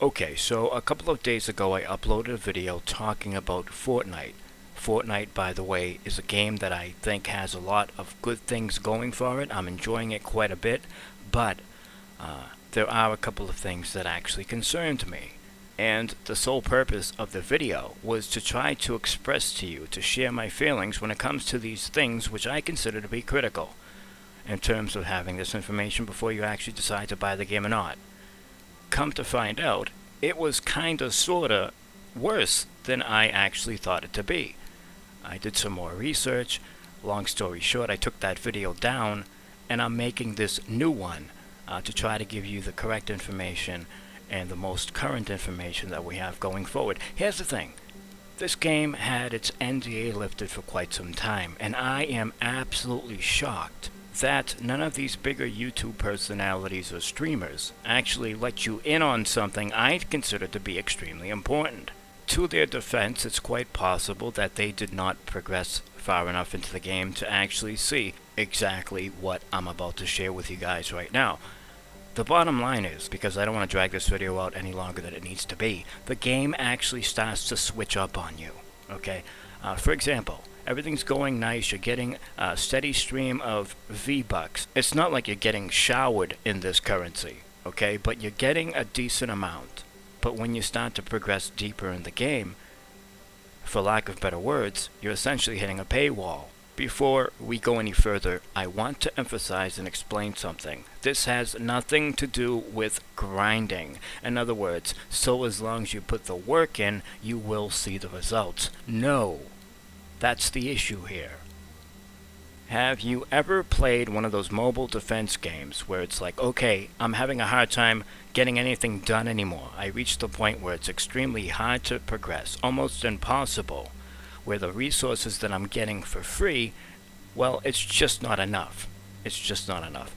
Okay, so a couple of days ago I uploaded a video talking about Fortnite. Fortnite, by the way, is a game that I think has a lot of good things going for it. I'm enjoying it quite a bit, but there are a couple of things that actually concerned me. And the sole purpose of the video was to try to express to you, to share my feelings when it comes to these things which I consider to be critical in terms of having this information before you actually decide to buy the game or not. Come to find out, it was kinda sorta worse than I actually thought it to be. I did some more research. Long story short, I took that video down and I'm making this new one to try to give you the correct information and the most current information that we have going forward. Here's the thing. This game had its NDA lifted for quite some time, and I am absolutely shocked that none of these bigger YouTube personalities or streamers actually let you in on something I consider to be extremely important. To their defense, it's quite possible that they did not progress far enough into the game to actually see exactly what I'm about to share with you guys right now. The bottom line is, because I don't want to drag this video out any longer than it needs to be, the game actually starts to switch up on you, okay? For example, everything's going nice, you're getting a steady stream of Vbucks. It's not like you're getting showered in this currency, okay? But you're getting a decent amount. But when you start to progress deeper in the game, for lack of better words, you're essentially hitting a paywall. Before we go any further, I want to emphasize and explain something. This has nothing to do with grinding. In other words, so as long as you put the work in, you will see the results. No, that's the issue here. Have you ever played one of those mobile defense games where it's like, okay, I'm having a hard time getting anything done anymore. I reached the point where it's extremely hard to progress, almost impossible, where the resources that I'm getting for free, well, it's just not enough. It's just not enough.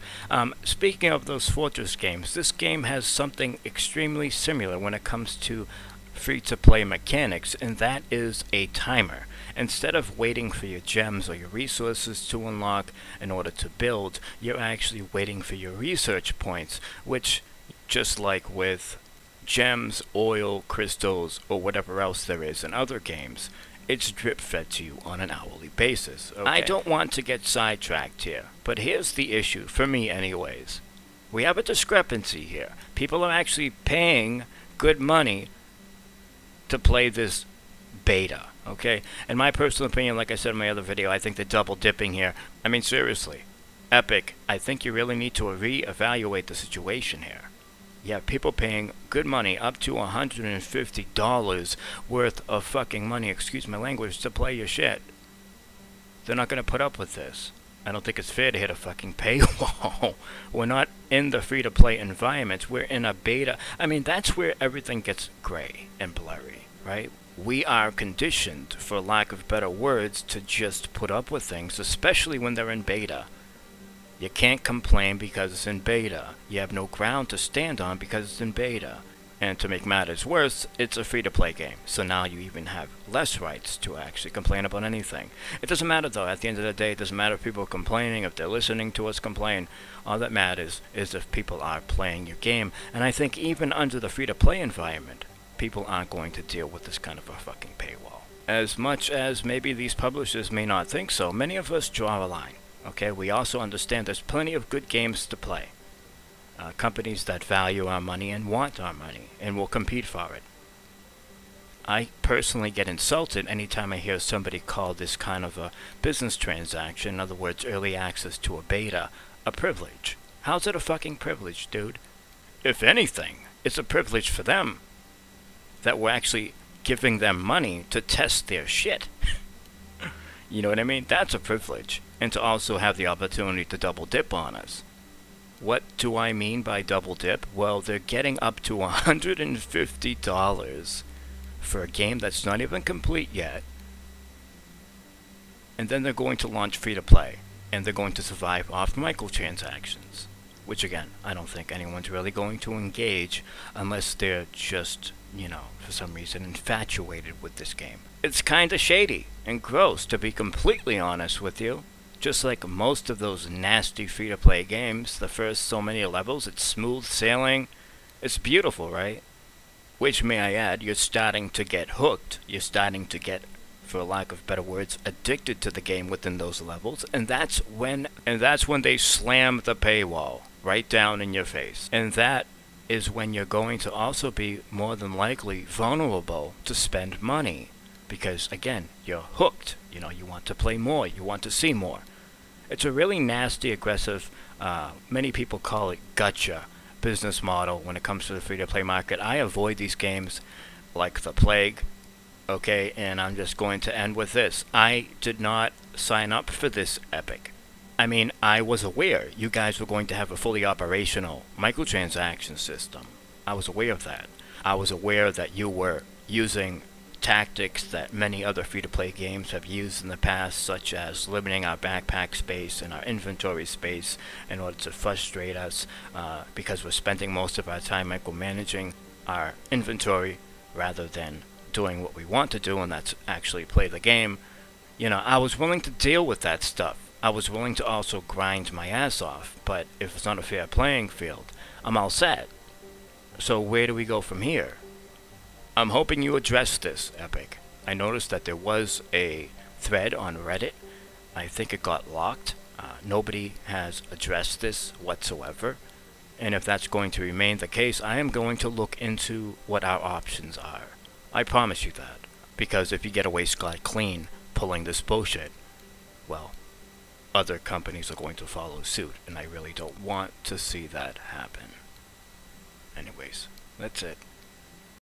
Speaking of those Fortress games, this game has something extremely similar when it comes to free-to-play mechanics, and that is a timer. Instead of waiting for your gems or your resources to unlock in order to build, you're actually waiting for your research points, which, just like with gems, oil, crystals, or whatever else there is in other games, it's drip-fed to you on an hourly basis. Okay. I don't want to get sidetracked here, but here's the issue, for me anyways. We have a discrepancy here. People are actually paying good money to play this beta, okay? In my personal opinion, like I said in my other video, I think they're double dipping here. I mean, seriously, Epic, I think you really need to reevaluate the situation here. You have people paying good money, up to $150 worth of fucking money, excuse my language, to play your shit. They're not going to put up with this. I don't think it's fair to hit a fucking paywall. We're not in the free-to-play environment. We're in a beta. I mean, that's where everything gets gray and blurry, right? We are conditioned, for lack of better words, to just put up with things, especially when they're in beta. You can't complain because it's in beta. You have no ground to stand on because it's in beta. And to make matters worse, it's a free-to-play game, so now you even have less rights to actually complain about anything. It doesn't matter though, at the end of the day, it doesn't matter if people are complaining, if they're listening to us complain. All that matters is if people are playing your game, and I think even under the free-to-play environment, people aren't going to deal with this kind of a fucking paywall. As much as maybe these publishers may not think so, many of us draw a line. Okay, we also understand there's plenty of good games to play. Companies that value our money and want our money and will compete for it. I personally get insulted anytime I hear somebody call this kind of a business transaction, in other words, early access to a beta, a privilege. How's it a fucking privilege, dude? If anything, it's a privilege for them that we're actually giving them money to test their shit. You know what I mean? That's a privilege. And to also have the opportunity to double dip on us. What do I mean by double dip? Well, they're getting up to $150 for a game that's not even complete yet. And then they're going to launch free-to-play. And they're going to survive off microtransactions. Which again, I don't think anyone's really going to engage unless they're just, you know, for some reason infatuated with this game. It's kinda shady and gross, to be completely honest with you. Just like most of those nasty free-to-play games, the first so many levels, it's smooth sailing. It's beautiful, right? which, may I add, you're starting to get hooked. You're starting to get, for lack of better words, addicted to the game within those levels, and that's when they slam the paywall right down in your face. And that is when you're going to also be more than likely vulnerable to spend money, because again, you're hooked. You know, you want to play more, you want to see more. It's a really nasty, aggressive, many people call it gotcha business model when it comes to the free-to-play market. I avoid these games like the plague. Okay, and I'm just going to end with this. I did not sign up for this Epic. I mean, I was aware you guys were going to have a fully operational microtransaction system. I was aware of that. I was aware that you were using tactics that many other free-to-play games have used in the past, such as limiting our backpack space and our inventory space in order to frustrate us, because we're spending most of our time micromanaging our inventory rather than doing what we want to do, and that's actually play the game. You know, I was willing to deal with that stuff. I was willing to also grind my ass off, but if it's not a fair playing field, I'm all set. So where do we go from here? I'm hoping you address this, Epic. I noticed that there was a thread on Reddit. I think it got locked. Nobody has addressed this whatsoever. And if that's going to remain the case, I am going to look into what our options are. I promise you that. Because if you get away scot-clean pulling this bullshit, well, other companies are going to follow suit, and I really don't want to see that happen. Anyways, that's it.